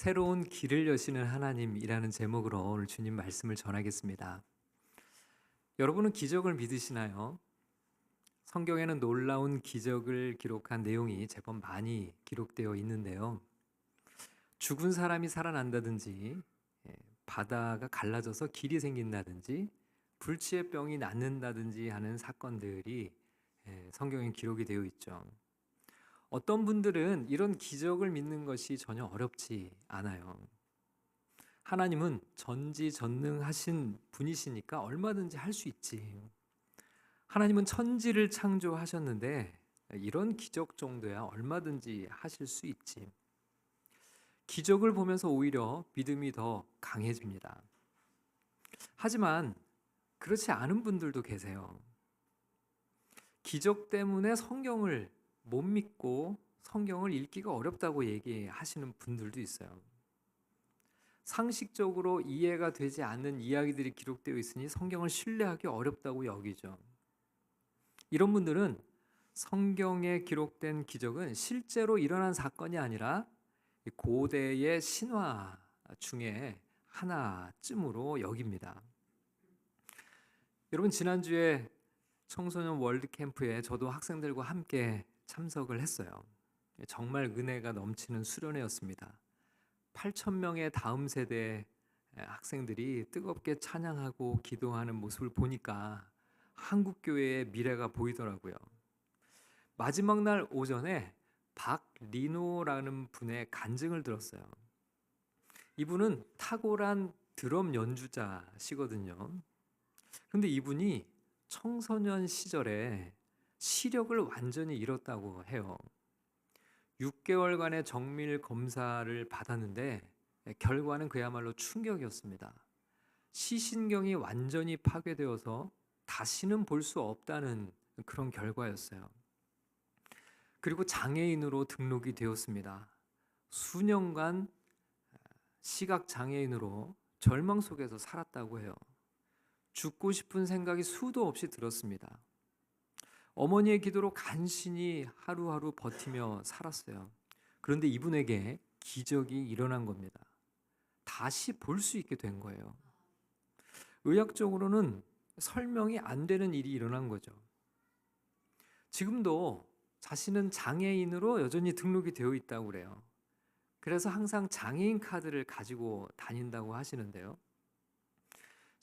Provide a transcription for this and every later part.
새로운 길을 여시는 하나님이라는 제목으로 오늘 주님 말씀을 전하겠습니다. 여러분은 기적을 믿으시나요? 성경에는 놀라운 기적을 기록한 내용이 제법 많이 기록되어 있는데요. 죽은 사람이 살아난다든지, 바다가 갈라져서 길이 생긴다든지, 불치의 병이 낫는다든지 하는 사건들이 성경에 기록이 되어 있죠. 어떤 분들은 이런 기적을 믿는 것이 전혀 어렵지 않아요. 하나님은 전지전능하신 분이시니까 얼마든지 할 수 있지. 하나님은 천지를 창조하셨는데 이런 기적 정도야 얼마든지 하실 수 있지. 기적을 보면서 오히려 믿음이 더 강해집니다. 하지만 그렇지 않은 분들도 계세요. 기적 때문에 성경을 못 믿고 성경을 읽기가 어렵다고 얘기하시는 분들도 있어요. 상식적으로 이해가 되지 않는 이야기들이 기록되어 있으니 성경을 신뢰하기 어렵다고 여기죠. 이런 분들은 성경에 기록된 기적은 실제로 일어난 사건이 아니라 고대의 신화 중에 하나쯤으로 여깁니다. 여러분, 지난주에 청소년 월드캠프에 저도 학생들과 함께 참석을 했어요. 정말 은혜가 넘치는 수련회였습니다. 8,000명의 다음 세대 학생들이 뜨겁게 찬양하고 기도하는 모습을 보니까 한국교회의 미래가 보이더라고요. 마지막 날 오전에 박리노라는 분의 간증을 들었어요. 이분은 탁월한 드럼 연주자시거든요. 그런데 이분이 청소년 시절에 시력을 완전히 잃었다고 해요. 6개월간의 정밀 검사를 받았는데 결과는 그야말로 충격이었습니다. 시신경이 완전히 파괴되어서 다시는 볼 수 없다는 그런 결과였어요. 그리고 장애인으로 등록이 되었습니다. 수년간 시각장애인으로 절망 속에서 살았다고 해요. 죽고 싶은 생각이 수도 없이 들었습니다. 어머니의 기도로 간신히 하루하루 버티며 살았어요. 그런데 이분에게 기적이 일어난 겁니다. 다시 볼 수 있게 된 거예요. 의학적으로는 설명이 안 되는 일이 일어난 거죠. 지금도 자신은 장애인으로 여전히 등록이 되어 있다고 그래요. 그래서 항상 장애인 카드를 가지고 다닌다고 하시는데요.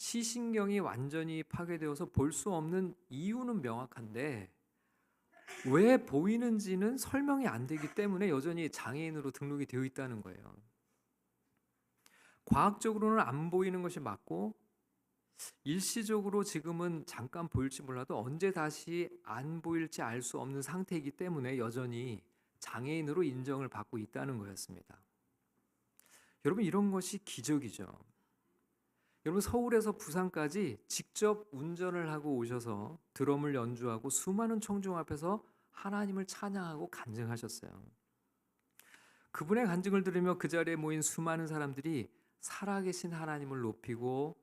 시신경이 완전히 파괴되어서 볼 수 없는 이유는 명확한데 왜 보이는지는 설명이 안 되기 때문에 여전히 장애인으로 등록이 되어 있다는 거예요. 과학적으로는 안 보이는 것이 맞고 일시적으로 지금은 잠깐 보일지 몰라도 언제 다시 안 보일지 알 수 없는 상태이기 때문에 여전히 장애인으로 인정을 받고 있다는 거였습니다. 여러분, 이런 것이 기적이죠. 여러분, 서울에서 부산까지 직접 운전을 하고 오셔서 드럼을 연주하고 수많은 청중 앞에서 하나님을 찬양하고 간증하셨어요. 그분의 간증을 들으며 그 자리에 모인 수많은 사람들이 살아계신 하나님을 높이고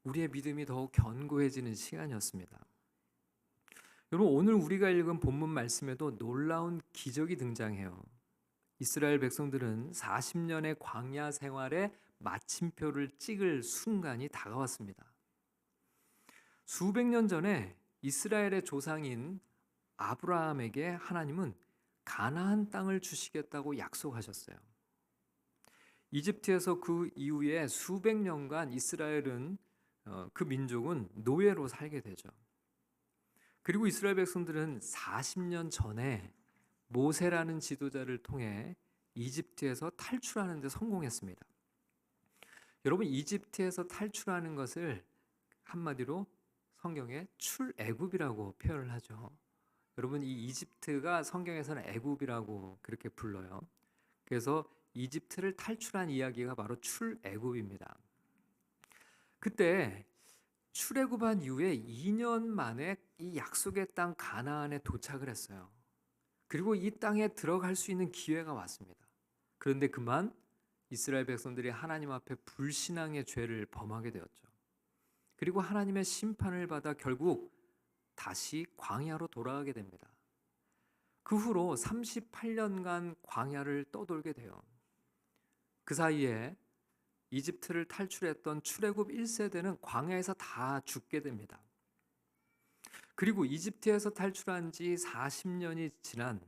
우리의 믿음이 더욱 견고해지는 시간이었습니다. 여러분, 오늘 우리가 읽은 본문 말씀에도 놀라운 기적이 등장해요. 이스라엘 백성들은 40년의 광야 생활에 마침표를 찍을 순간이 다가왔습니다. 수백 년 전에 이스라엘의 조상인 아브라함에게 하나님은 가나안 땅을 주시겠다고 약속하셨어요. 이집트에서 그 이후에 수백 년간 이스라엘은 그 민족은 노예로 살게 되죠. 그리고 이스라엘 백성들은 40년 전에 모세라는 지도자를 통해 이집트에서 탈출하는 데 성공했습니다. 여러분, 이집트에서 탈출하는 것을 한마디로 성경에 출애굽이라고 표현을 하죠. 여러분, 이 이집트가 성경에서는 애굽이라고 그렇게 불러요. 그래서 이집트를 탈출한 이야기가 바로 출애굽입니다. 그때 출애굽한 이후에 2년 만에 이 약속의 땅 가나안에 도착을 했어요. 그리고 이 땅에 들어갈 수 있는 기회가 왔습니다. 그런데 그만 이스라엘 백성들이 하나님 앞에 불신앙의 죄를 범하게 되었죠. 그리고 하나님의 심판을 받아 결국 다시 광야로 돌아가게 됩니다. 그 후로 38년간 광야를 떠돌게 돼요. 그 사이에 이집트를 탈출했던 출애굽 1세대는 광야에서 다 죽게 됩니다. 그리고 이집트에서 탈출한 지 40년이 지난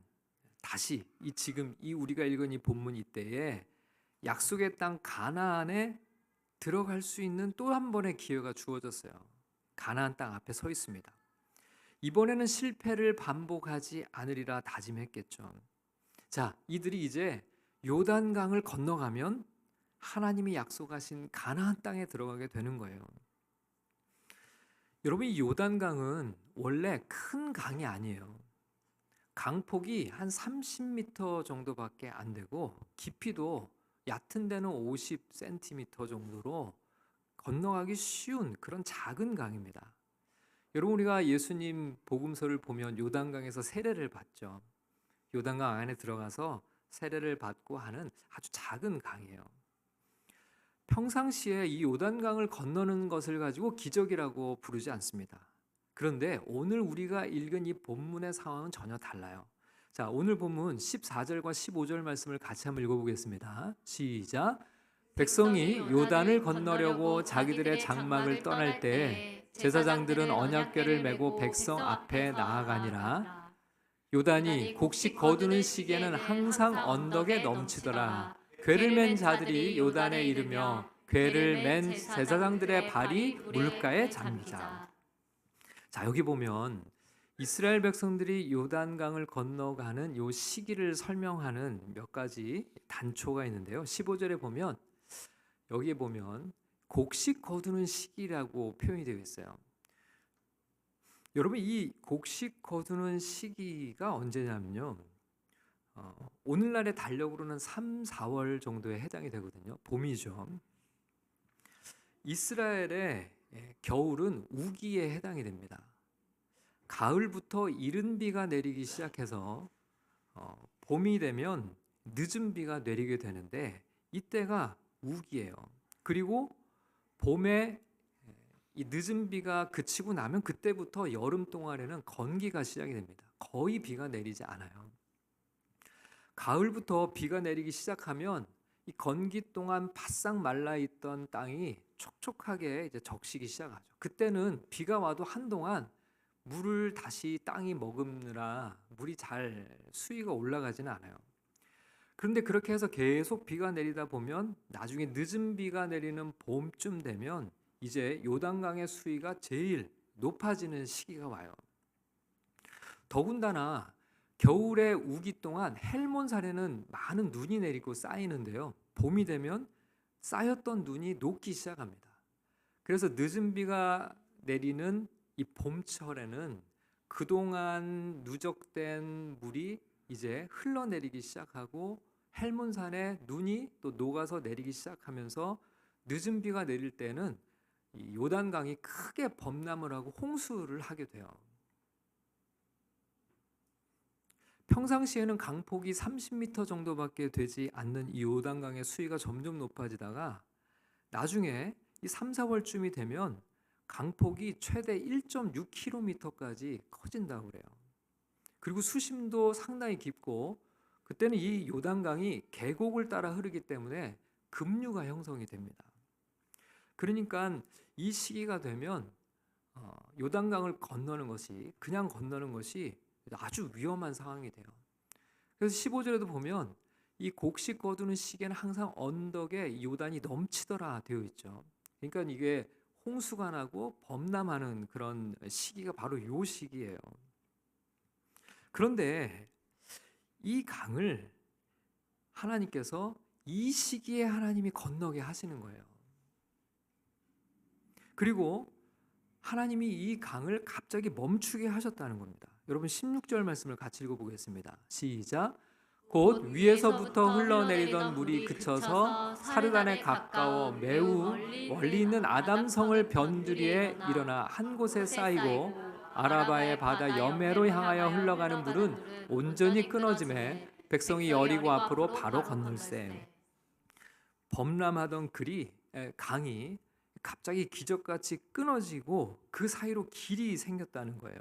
다시 지금 우리가 읽은 이 본문 이때에 약속의 땅 가나안에 들어갈 수 있는 또 한 번의 기회가 주어졌어요. 가나안 땅 앞에 서 있습니다. 이번에는 실패를 반복하지 않으리라 다짐했겠죠. 자, 이들이 이제 요단강을 건너가면 하나님이 약속하신 가나안 땅에 들어가게 되는 거예요. 여러분, 이 요단강은 원래 큰 강이 아니에요. 강폭이 한 30m 정도밖에 안 되고 깊이도 얕은 데는 50cm 정도로 건너가기 쉬운 그런 작은 강입니다. 여러분, 우리가 예수님 복음서를 보면 요단강에서 세례를 받죠. 요단강 안에 들어가서 세례를 받고 하는 아주 작은 강이에요. 평상시에 이 요단강을 건너는 것을 가지고 기적이라고 부르지 않습니다. 그런데 오늘 우리가 읽은 이 본문의 상황은 전혀 달라요. 자, 오늘 본문 14절과 15절 말씀을 같이 한번 읽어보겠습니다. 시작. 백성이 요단을 건너려고 자기들의 장막을 떠날 때 제사장들은 언약궤를 메고 백성 앞에 나아가니라. 요단이 곡식 거두는 시기에는 항상 언덕에 넘치더라. 궤를 맨 자들이 요단에 이르며 궤를 맨 제사장들의 발이 물가에 잠기자. 자, 여기 보면 이스라엘 백성들이 요단강을 건너가는 요 시기를 설명하는 몇 가지 단초가 있는데요. 15절에 보면 여기에 보면 곡식 거두는 시기라고 표현이 되어 있어요. 여러분, 이 곡식 거두는 시기가 언제냐면요. 오늘날의 달력으로는 3, 4월 정도에 해당이 되거든요. 봄이죠. 이스라엘의 겨울은 우기에 해당이 됩니다. 가을부터 이른 비가 내리기 시작해서 봄이 되면 늦은 비가 내리게 되는데 이때가 우기예요. 그리고 봄에 이 늦은 비가 그치고 나면 그때부터 여름 동안에는 건기가 시작이 됩니다. 거의 비가 내리지 않아요. 가을부터 비가 내리기 시작하면 이 건기 동안 바싹 말라 있던 땅이 촉촉하게 이제 적시기 시작하죠. 그때는 비가 와도 한동안 물을 다시 땅이 머금느라 물이 잘 수위가 올라가지는 않아요. 그런데 그렇게 해서 계속 비가 내리다 보면 나중에 늦은 비가 내리는 봄쯤 되면 이제 요단강의 수위가 제일 높아지는 시기가 와요. 더군다나 겨울의 우기 동안 헬몬산에는 많은 눈이 내리고 쌓이는데요. 봄이 되면 쌓였던 눈이 녹기 시작합니다. 그래서 늦은 비가 내리는 이 봄철에는 그동안 누적된 물이 이제 흘러내리기 시작하고 헬몬산에 눈이 또 녹아서 내리기 시작하면서 늦은 비가 내릴 때는 이 요단강이 크게 범람을 하고 홍수를 하게 돼요. 평상시에는 강폭이 30m 정도밖에 되지 않는 이 요단강의 수위가 점점 높아지다가 나중에 이 3, 4월쯤이 되면 강폭이 최대 1.6km까지 커진다고 그래요. 그리고 수심도 상당히 깊고 그때는 이 요단강이 계곡을 따라 흐르기 때문에 급류가 형성이 됩니다. 그러니까 이 시기가 되면 요단강을 건너는 것이 그냥 건너는 것이 아주 위험한 상황이 돼요. 그래서 15절에도 보면 이 곡식 거두는 시기에는 항상 언덕에 요단이 넘치더라 되어 있죠. 그러니까 이게 홍수가 나고 범람하는 그런 시기가 바로 요 시기예요. 그런데 이 강을 하나님께서 이 시기에 하나님이 건너게 하시는 거예요. 그리고 하나님이 이 강을 갑자기 멈추게 하셨다는 겁니다. 여러분 16절 말씀을 같이 읽어보겠습니다. 시작. 곧 위에서부터 흘러내리던 물이 그쳐서 사르단에 가까워 매우 멀리 있는 아담성을 변두리에 일어나 한 곳에 쌓이고 아라바의 바다 여매로 향하여 흘러가는 물은 온전히 끊어짐에 백성이 여리고 앞으로 바로 건널세. 범람하던 강이 갑자기 기적같이 끊어지고 그 사이로 길이 생겼다는 거예요.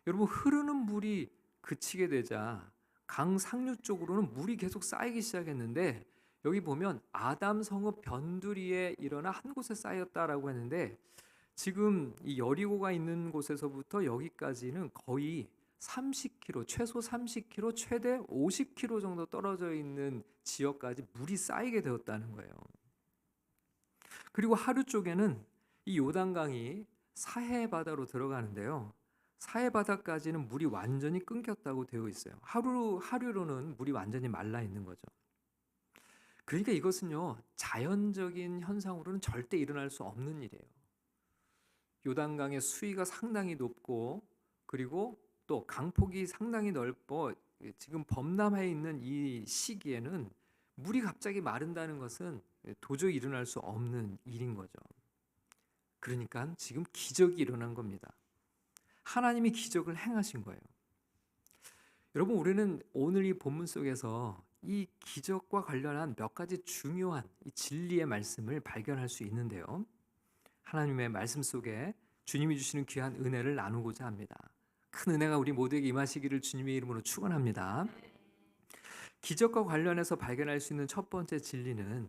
여러분, 흐르는 물이 그치게 되자 강 상류 쪽으로는 물이 계속 쌓이기 시작했는데 여기 보면 아담 성읍 변두리에 일어나 한 곳에 쌓였다라고 했는데 지금 이 여리고가 있는 곳에서부터 여기까지는 거의 30km, 최소 30km, 최대 50km 정도 떨어져 있는 지역까지 물이 쌓이게 되었다는 거예요. 그리고 하류 쪽에는 이 요단강이 사해 바다로 들어가는데요. 사해 바다까지는 물이 완전히 끊겼다고 되어 있어요. 하류로는 물이 완전히 말라 있는 거죠. 그러니까 이것은요, 자연적인 현상으로는 절대 일어날 수 없는 일이에요. 요단강의 수위가 상당히 높고 그리고 또 강폭이 상당히 넓고 지금 범람해 있는 이 시기에는 물이 갑자기 마른다는 것은 도저히 일어날 수 없는 일인 거죠. 그러니까 지금 기적이 일어난 겁니다. 하나님이 기적을 행하신 거예요. 여러분, 우리는 오늘 이 본문 속에서 이 기적과 관련한 몇 가지 중요한 이 진리의 말씀을 발견할 수 있는데요. 하나님의 말씀 속에 주님이 주시는 귀한 은혜를 나누고자 합니다. 큰 은혜가 우리 모두에게 임하시기를 주님의 이름으로 축원합니다. 기적과 관련해서 발견할 수 있는 첫 번째 진리는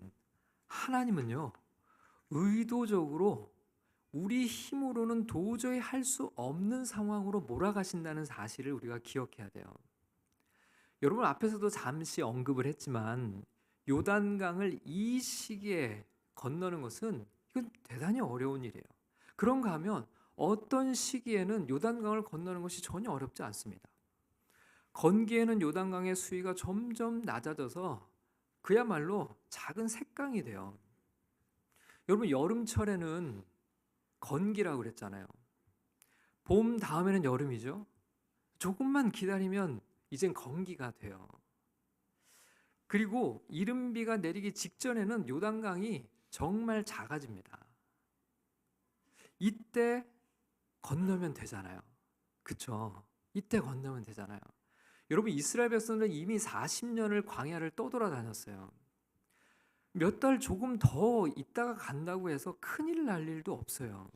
하나님은요, 의도적으로 우리 힘으로는 도저히 할 수 없는 상황으로 몰아가신다는 사실을 우리가 기억해야 돼요. 여러분, 앞에서도 잠시 언급을 했지만 요단강을 이 시기에 건너는 것은 이건 대단히 어려운 일이에요. 그런가 하면 어떤 시기에는 요단강을 건너는 것이 전혀 어렵지 않습니다. 건기에는 요단강의 수위가 점점 낮아져서 그야말로 작은 샛강이 돼요. 여러분, 여름철에는 건기라고 그랬잖아요. 봄 다음에는 여름이죠. 조금만 기다리면 이젠 건기가 돼요. 그리고 이른비가 내리기 직전에는 요단강이 정말 작아집니다. 이때 건너면 되잖아요. 그쵸? 이때 건너면 되잖아요. 여러분, 이스라엘 백성들은 이미 40년을 광야를 떠돌아다녔어요. 몇 달 조금 더 있다가 간다고 해서 큰일 날 일도 없어요.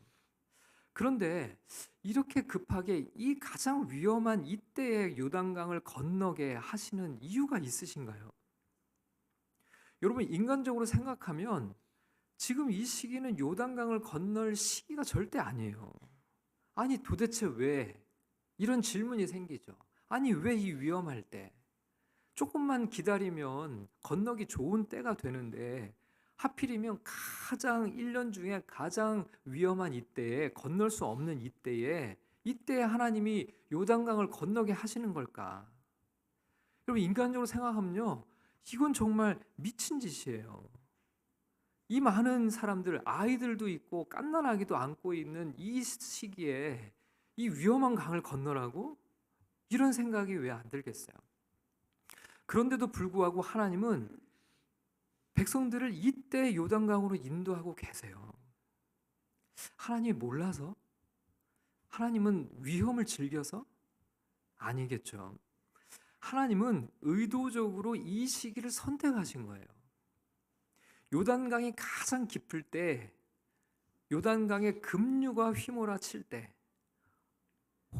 그런데 이렇게 급하게 이 가장 위험한 이때에 요단강을 건너게 하시는 이유가 있으신가요? 여러분, 인간적으로 생각하면 지금 이 시기는 요단강을 건널 시기가 절대 아니에요. 아니, 도대체 왜? 이런 질문이 생기죠. 아니, 왜 이 위험할 때? 조금만 기다리면 건너기 좋은 때가 되는데 하필이면 가장 1년 중에 가장 위험한 이때에, 건널 수 없는 이때에 하나님이 요단강을 건너게 하시는 걸까? 여러분, 인간적으로 생각하면요, 이건 정말 미친 짓이에요. 이 많은 사람들, 아이들도 있고 갓난아기도 안고 있는 이 시기에 이 위험한 강을 건너라고? 이런 생각이 왜 안 들겠어요? 그런데도 불구하고 하나님은 백성들을 이때 요단강으로 인도하고 계세요. 하나님이 몰라서? 하나님은 위험을 즐겨서? 아니겠죠. 하나님은 의도적으로 이 시기를 선택하신 거예요. 요단강이 가장 깊을 때, 요단강의 급류가 휘몰아칠 때,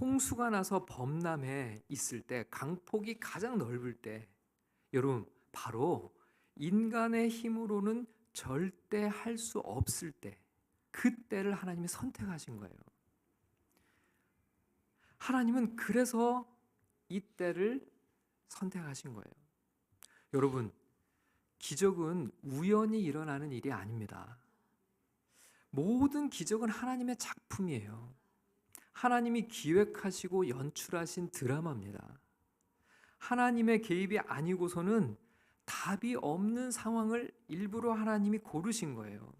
홍수가 나서 범람해 있을 때, 강폭이 가장 넓을 때, 여러분, 바로 인간의 힘으로는 절대 할 수 없을 때, 그때를 하나님이 선택하신 거예요. 하나님은 그래서 이때를 선택하신 거예요. 여러분, 기적은 우연히 일어나는 일이 아닙니다. 모든 기적은 하나님의 작품이에요. 하나님이 기획하시고 연출하신 드라마입니다. 하나님의 개입이 아니고서는 답이 없는 상황을 일부러 하나님이 고르신 거예요.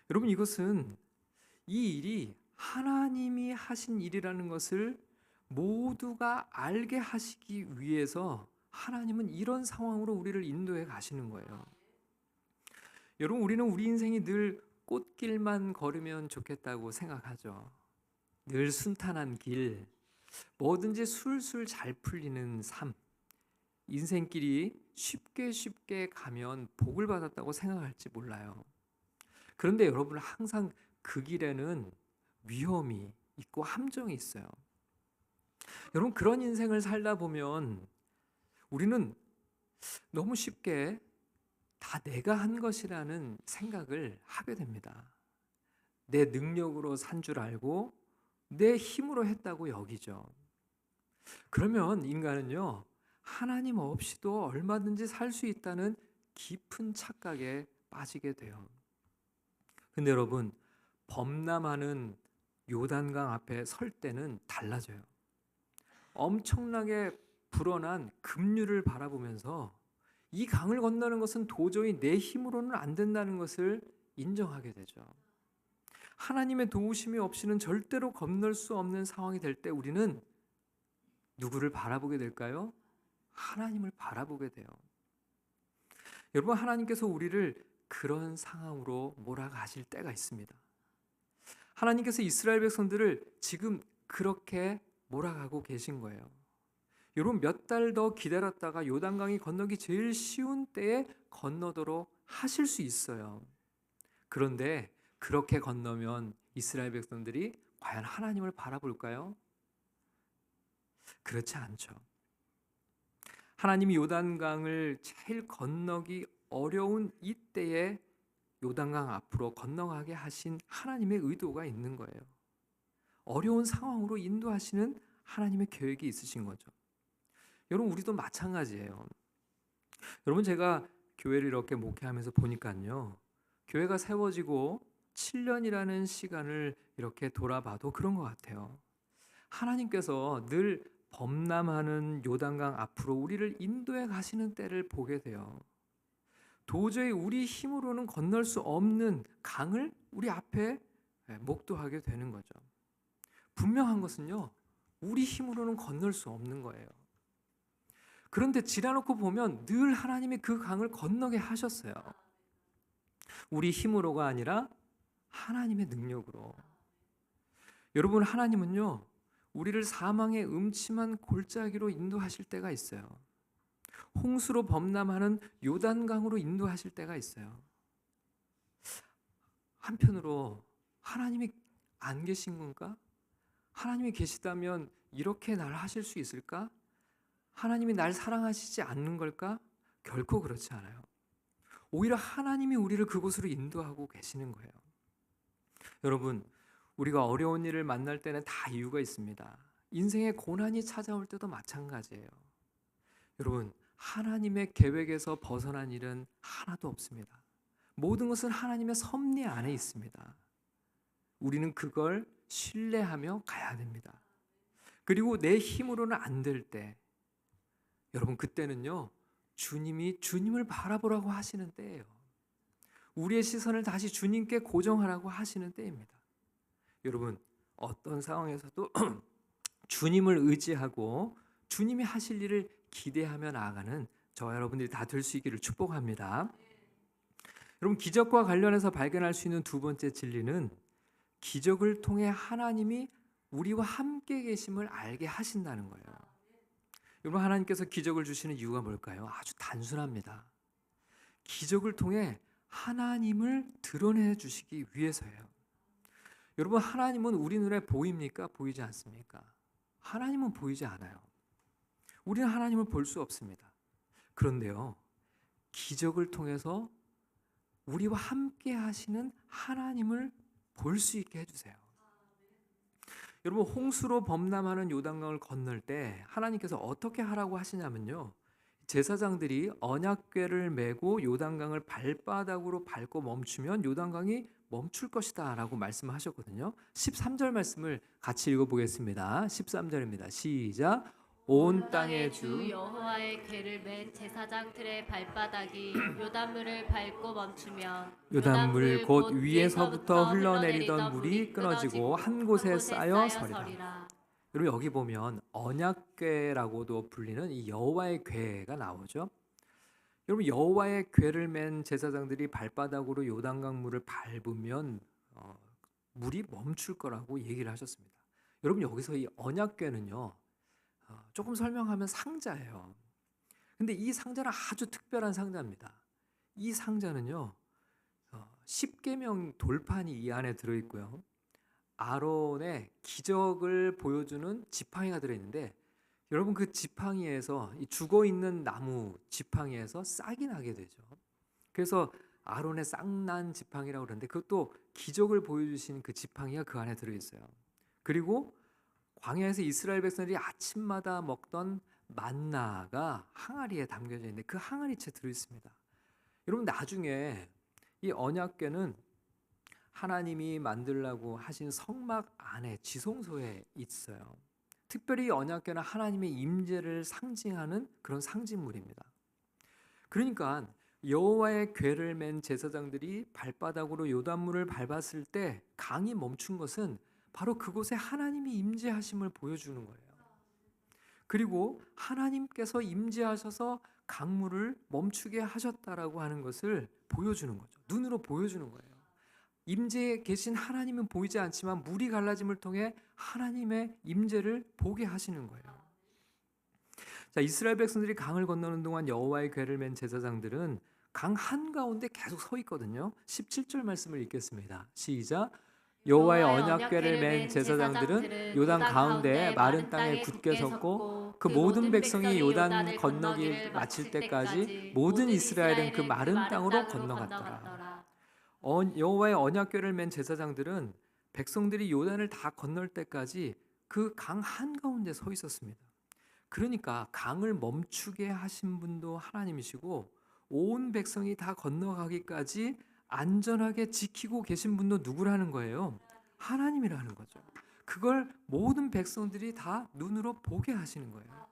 여러분, 이것은 이 일이 하나님이 하신 일이라는 것을 모두가 알게 하시기 위해서 하나님은 이런 상황으로 우리를 인도해 가시는 거예요. 여러분, 우리는 우리 인생이 늘 꽃길만 걸으면 좋겠다고 생각하죠. 늘 순탄한 길, 뭐든지 술술 잘 풀리는 삶, 인생길이 쉽게 가면 복을 받았다고 생각할지 몰라요. 그런데 여러분, 항상 그 길에는 위험이 있고 함정이 있어요. 여러분, 그런 인생을 살다 보면 우리는 너무 쉽게 다 내가 한 것이라는 생각을 하게 됩니다. 내 능력으로 산 줄 알고 내 힘으로 했다고 여기죠. 그러면 인간은요, 하나님 없이도 얼마든지 살 수 있다는 깊은 착각에 빠지게 돼요. 근데 여러분, 범람하는 요단강 앞에 설 때는 달라져요. 엄청나게 불어난 급류를 바라보면서 이 강을 건너는 것은 도저히 내 힘으로는 안 된다는 것을 인정하게 되죠. 하나님의 도우심이 없이는 절대로 건널 수 없는 상황이 될 때 우리는 누구를 바라보게 될까요? 하나님을 바라보게 돼요. 여러분, 하나님께서 우리를 그런 상황으로 몰아가실 때가 있습니다. 하나님께서 이스라엘 백성들을 지금 그렇게 몰아가고 계신 거예요. 여러분, 몇 달 더 기다렸다가 요단강이 건너기 제일 쉬운 때에 건너도록 하실 수 있어요. 그런데 그렇게 건너면 이스라엘 백성들이 과연 하나님을 바라볼까요? 그렇지 않죠. 하나님이 요단강을 제일 건너기 어려운 이때에 요단강 앞으로 건너가게 하신 하나님의 의도가 있는 거예요. 어려운 상황으로 인도하시는 하나님의 계획이 있으신 거죠. 여러분, 우리도 마찬가지예요. 여러분, 제가 교회를 이렇게 목회하면서 보니까요, 교회가 세워지고 7년이라는 시간을 이렇게 돌아봐도 그런 것 같아요. 하나님께서 늘 범람하는 요단강 앞으로 우리를 인도해 가시는 때를 보게 돼요. 도저히 우리 힘으로는 건널 수 없는 강을 우리 앞에 목도하게 되는 거죠. 분명한 것은요, 우리 힘으로는 건널 수 없는 거예요. 그런데 지나놓고 보면 늘 하나님이 그 강을 건너게 하셨어요. 우리 힘으로가 아니라 하나님의 능력으로. 여러분, 하나님은요, 우리를 사망의 음침한 골짜기로 인도하실 때가 있어요. 홍수로 범람하는 요단강으로 인도하실 때가 있어요. 한편으로 하나님이 안 계신 건가? 하나님이 계시다면 이렇게 날 하실 수 있을까? 하나님이 날 사랑하시지 않는 걸까? 결코 그렇지 않아요. 오히려 하나님이 우리를 그곳으로 인도하고 계시는 거예요. 여러분, 우리가 어려운 일을 만날 때는 다 이유가 있습니다. 인생의 고난이 찾아올 때도 마찬가지예요. 여러분, 하나님의 계획에서 벗어난 일은 하나도 없습니다. 모든 것은 하나님의 섭리 안에 있습니다. 우리는 그걸 신뢰하며 가야 됩니다. 그리고 내 힘으로는 안 될 때, 여러분, 그때는요, 주님이 주님을 바라보라고 하시는 때예요. 우리의 시선을 다시 주님께 고정하라고 하시는 때입니다. 여러분, 어떤 상황에서도 주님을 의지하고 주님이 하실 일을 기대하며 나아가는 저와 여러분들이 다 될 수 있기를 축복합니다. 여러분, 기적과 관련해서 발견할 수 있는 두 번째 진리는 기적을 통해 하나님이 우리와 함께 계심을 알게 하신다는 거예요. 여러분, 하나님께서 기적을 주시는 이유가 뭘까요? 아주 단순합니다. 기적을 통해 하나님을 드러내 주시기 위해서예요. 여러분, 하나님은 우리 눈에 보입니까? 보이지 않습니까? 하나님은 보이지 않아요. 우리는 하나님을 볼 수 없습니다. 그런데요, 기적을 통해서 우리와 함께 하시는 하나님을 볼 수 있게 해주세요. 여러분, 홍수로 범람하는 요단강을 건널 때 하나님께서 어떻게 하라고 하시냐면요, 제사장들이 언약궤를 메고 요단강을 발바닥으로 밟고 멈추면 요단강이 멈출 것이다 라고 말씀하셨거든요. 13절 말씀을 같이 읽어보겠습니다. 13절입니다. 시작. 온 땅의 주 여호와의 궤를 맨 제사장들의 발바닥이 요단물을 밟고 멈추면 요단물 곧 위에서부터 흘러내리던 물이 끊어지고 한 곳에 쌓여 서리라. 여러분, 여기 보면 언약궤라고도 불리는 이 여호와의 궤가 나오죠. 여러분, 여호와의 궤를 맨 제사장들이 발바닥으로 요단강 물을 밟으면 물이 멈출 거라고 얘기를 하셨습니다. 여러분, 여기서 이 언약궤는요, 조금 설명하면 상자예요. 근데 이 상자는 아주 특별한 상자입니다. 이 상자는요, 10계명 돌판이 이 안에 들어있고요, 아론의 기적을 보여주는 지팡이가 들어있는데, 여러분, 그 지팡이에서 이 죽어있는 나무 지팡이에서 싹이 나게 되죠. 그래서 아론의 쌍난 지팡이라고 그러는데 그것도 기적을 보여주신 그 지팡이가 그 안에 들어있어요. 그리고 광야에서 이스라엘 백성들이 아침마다 먹던 만나가 항아리에 담겨져 있는데 그 항아리채 들어있습니다. 여러분 나중에 이 언약궤는 하나님이 만들라고 하신 성막 안에 지성소에 있어요. 특별히 언약궤는 하나님의 임재를 상징하는 그런 상징물입니다. 그러니까 여호와의 궤를 맨 제사장들이 발바닥으로 요단물을 밟았을 때 강이 멈춘 것은 바로 그곳에 하나님이 임재하심을 보여주는 거예요. 그리고 하나님께서 임재하셔서 강물을 멈추게 하셨다라고 하는 것을 보여주는 거죠. 눈으로 보여주는 거예요. 임재에 계신 하나님은 보이지 않지만 물이 갈라짐을 통해 하나님의 임재를 보게 하시는 거예요. 자, 이스라엘 백성들이 강을 건너는 동안 여호와의 궤를 맨 제사장들은 강 한가운데 계속 서 있거든요. 17절 말씀을 읽겠습니다. 시작. 여호와의 언약궤를 맨 제사장들은 요단 가운데 마른 땅에 굳게 섰고 그 모든 백성이 요단 건너기 마칠 때까지 모든 이스라엘은 그 마른 땅으로 건너갔더라. 여호와의 언약궤를 맨 제사장들은 백성들이 요단을 다 건널 때까지 그 강 한가운데 서 있었습니다. 그러니까 강을 멈추게 하신 분도 하나님이시고 온 백성이 다 건너가기까지 안전하게 지키고 계신 분도 누구라는 거예요? 하나님이라는 거죠. 그걸 모든 백성들이 다 눈으로 보게 하시는 거예요.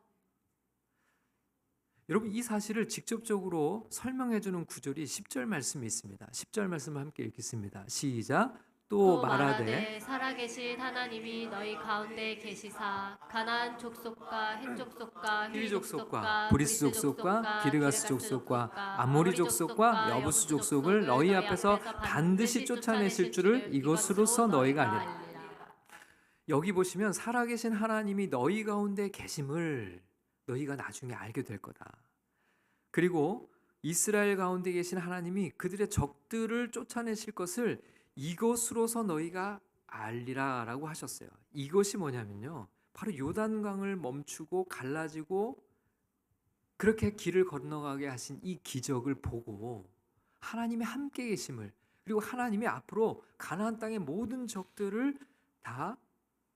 여러분 이 사실을 직접적으로 설명해 주는 구절이 10절 말씀이 있습니다. 10절 말씀을 함께 읽겠습니다. 시작. 또 말하되 살아계신 하나님이 너희 가운데 계시사 가나안 족속과 헷 족속과 히위 히 족속과 브리스 족속과 기르가스 족속과 아모리 족속과 여부스 족속을 너희 앞에서 반드시 쫓아내실 줄을 이것으로서 너희가 알리라. 여기 보시면 살아계신 하나님이 너희 가운데 계심을 너희가 나중에 알게 될 거다. 그리고 이스라엘 가운데 계신 하나님이 그들의 적들을 쫓아내실 것을 이것으로서 너희가 알리라라고 하셨어요. 이것이 뭐냐면요, 바로 요단강을 멈추고 갈라지고 그렇게 길을 건너가게 하신 이 기적을 보고 하나님이 함께 계심을, 그리고 하나님이 앞으로 가나안 땅의 모든 적들을 다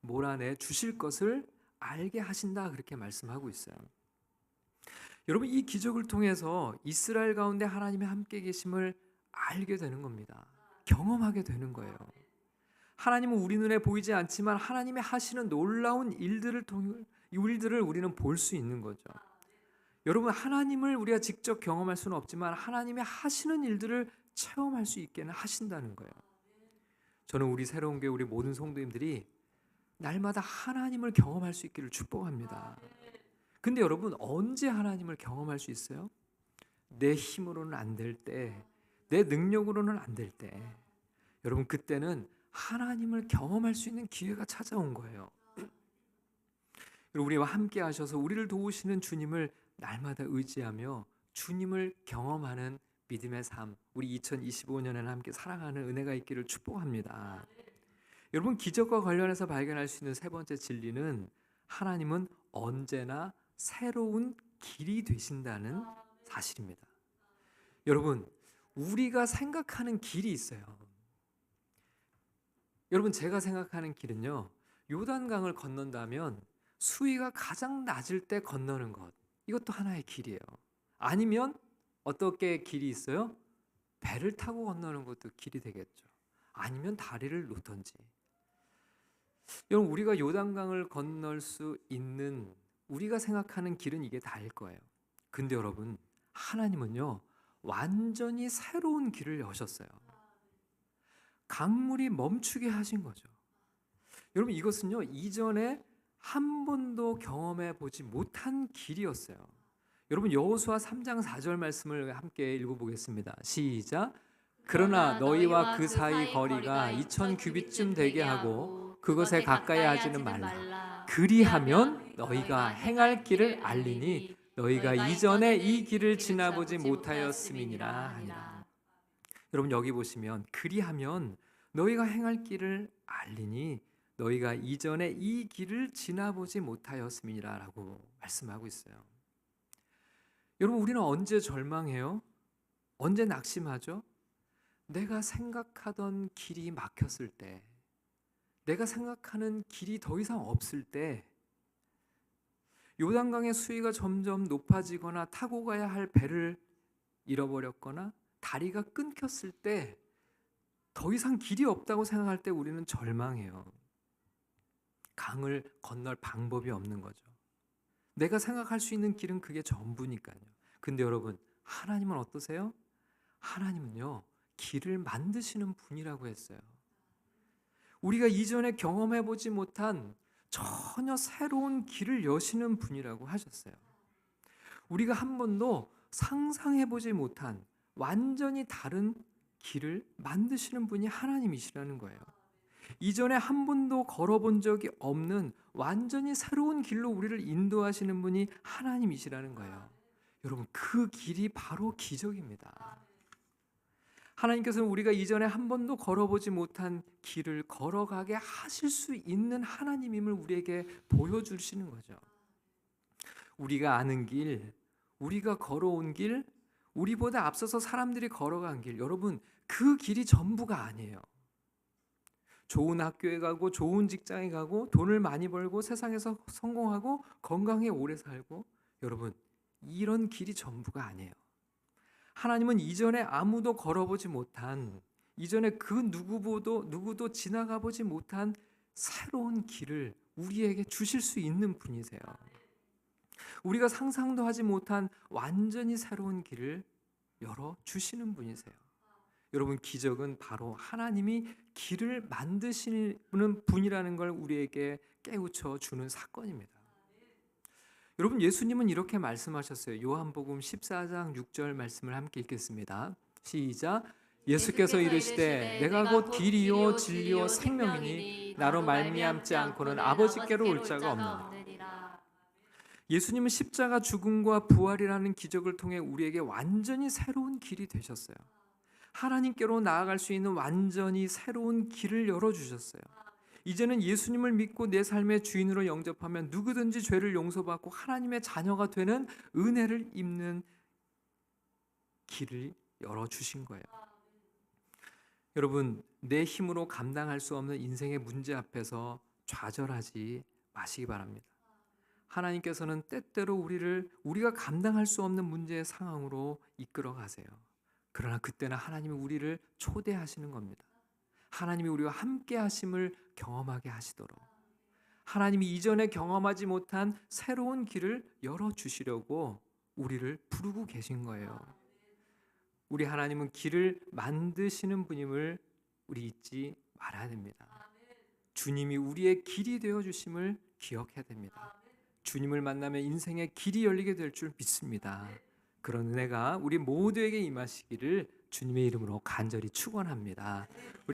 몰아내 주실 것을 알게 하신다, 그렇게 말씀하고 있어요. 여러분 이 기적을 통해서 이스라엘 가운데 하나님이 함께 계심을 알게 되는 겁니다. 경험하게 되는 거예요. 하나님은 우리 눈에 보이지 않지만 하나님이 하시는 놀라운 일들을 우리는 볼 수 있는 거죠. 여러분 하나님을 우리가 직접 경험할 수는 없지만 하나님이 하시는 일들을 체험할 수 있게는 하신다는 거예요. 저는 우리 새로운 교회 우리 모든 성도님들이 날마다 하나님을 경험할 수 있기를 축복합니다. 근데 여러분 언제 하나님을 경험할 수 있어요? 내 힘으로는 안 될 때, 내 능력으로는 안 될 때, 여러분 그때는 하나님을 경험할 수 있는 기회가 찾아온 거예요. 우리와 함께 하셔서 우리를 도우시는 주님을 날마다 의지하며 주님을 경험하는 믿음의 삶, 우리 2025년에는 함께 살아가는 은혜가 있기를 축복합니다. 여러분 기적과 관련해서 발견할 수 있는 세 번째 진리는 하나님은 언제나 새로운 길이 되신다는 사실입니다. 여러분 우리가 생각하는 길이 있어요. 여러분 제가 생각하는 길은요, 요단강을 건넌다면 수위가 가장 낮을 때 건너는 것, 이것도 하나의 길이에요. 아니면 어떻게 길이 있어요? 배를 타고 건너는 것도 길이 되겠죠. 아니면 다리를 놓던지. 여러분 우리가 요단강을 건널 수 있는 우리가 생각하는 길은 이게 다일 거예요. 근데 여러분 하나님은요 완전히 새로운 길을 여셨어요. 강물이 멈추게 하신 거죠. 여러분 이것은요 이전에 한 번도 경험해 보지 못한 길이었어요. 여러분 여호수아 3장 4절 말씀을 함께 읽어보겠습니다. 시작. 그러나 너희와 그 사이 거리가 2000 규빗쯤 되게 하고 그것에 가까이 하지는 말라. 그리하면 너희가 행할 길을 알리니 너희가 이전에 이 길을 지나보지 못하였음이니라 하니라. 여러분 여기 보시면 그리하면 너희가 행할 길을 알리니 너희가 이전에 이 길을 지나보지 못하였음이니라 라고 말씀하고 있어요. 여러분 우리는 언제 절망해요? 언제 낙심하죠? 내가 생각하던 길이 막혔을 때, 내가 생각하는 길이 더 이상 없을 때, 요단강의 수위가 점점 높아지거나 타고 가야 할 배를 잃어버렸거나 다리가 끊겼을 때, 더 이상 길이 없다고 생각할 때 우리는 절망해요. 강을 건널 방법이 없는 거죠. 내가 생각할 수 있는 길은 그게 전부니까요. 근데 여러분, 하나님은 어떠세요? 하나님은요, 길을 만드시는 분이라고 했어요. 우리가 이전에 경험해보지 못한 전혀 새로운 길을 여시는 분이라고 하셨어요. 우리가 한 번도 상상해보지 못한 완전히 다른 길을 만드시는 분이 하나님이시라는 거예요. 이전에 한 번도 걸어본 적이 없는 완전히 새로운 길로 우리를 인도하시는 분이 하나님이시라는 거예요. 여러분, 그 길이 바로 기적입니다. 하나님께서는 우리가 이전에 한 번도 걸어보지 못한 길을 걸어가게 하실 수 있는 하나님임을 우리에게 보여주시는 거죠. 우리가 아는 길, 우리가 걸어온 길, 우리보다 앞서서 사람들이 걸어간 길, 여러분, 그 길이 전부가 아니에요. 좋은 학교에 가고 좋은 직장에 가고 돈을 많이 벌고 세상에서 성공하고 건강에 오래 살고, 여러분, 이런 길이 전부가 아니에요. 하나님은 이전에 아무도 걸어보지 못한, 이전에 그 누구도 지나가 보지 못한 새로운 길을 우리에게 주실 수 있는 분이세요. 우리가 상상도 하지 못한 완전히 새로운 길을 열어 주시는 분이세요. 여러분, 기적은 바로 하나님이 길을 만드시는 분이라는 걸 우리에게 깨우쳐 주는 사건입니다. 여러분, 예수님은 이렇게 말씀하셨어요. 요한복음 14장 6절 말씀을 함께 읽겠습니다. 시작. 예수께서 이르시되 내가 곧 길이요 진리요 생명이니 나로 말미암지 않고는 아버지께로 올 자가 없느니라. 예수님은 십자가 죽음과 부활이라는 기적을 통해 우리에게 완전히 새로운 길이 되셨어요. 하나님께로 나아갈 수 있는 완전히 새로운 길을 열어주셨어요. 이제는 예수님을 믿고 내 삶의 주인으로 영접하면 누구든지 죄를 용서받고 하나님의 자녀가 되는 은혜를 입는 길을 열어주신 거예요. 여러분, 내 힘으로 감당할 수 없는 인생의 문제 앞에서 좌절하지 마시기 바랍니다. 하나님께서는 때때로 우리가 감당할 수 없는 문제의 상황으로 이끌어 가세요. 그러나 그때는 하나님이 우리를 초대하시는 겁니다. 하나님이 우리와 함께 하심을 경험하게 하시도록, 하나님이 이전에 경험하지 못한 새로운 길을 열어주시려고 우리를 부르고 계신 거예요. 우리 하나님은 길을 만드시는 분임을 우리 잊지 말아야 됩니다. 주님이 우리의 길이 되어주심을 기억해야 됩니다. 주님을 만나면 인생의 길이 열리게 될 줄 믿습니다. 그런 은혜가 우리 모두에게 임하시기를 주님의 이름으로 간절히 축원합니다.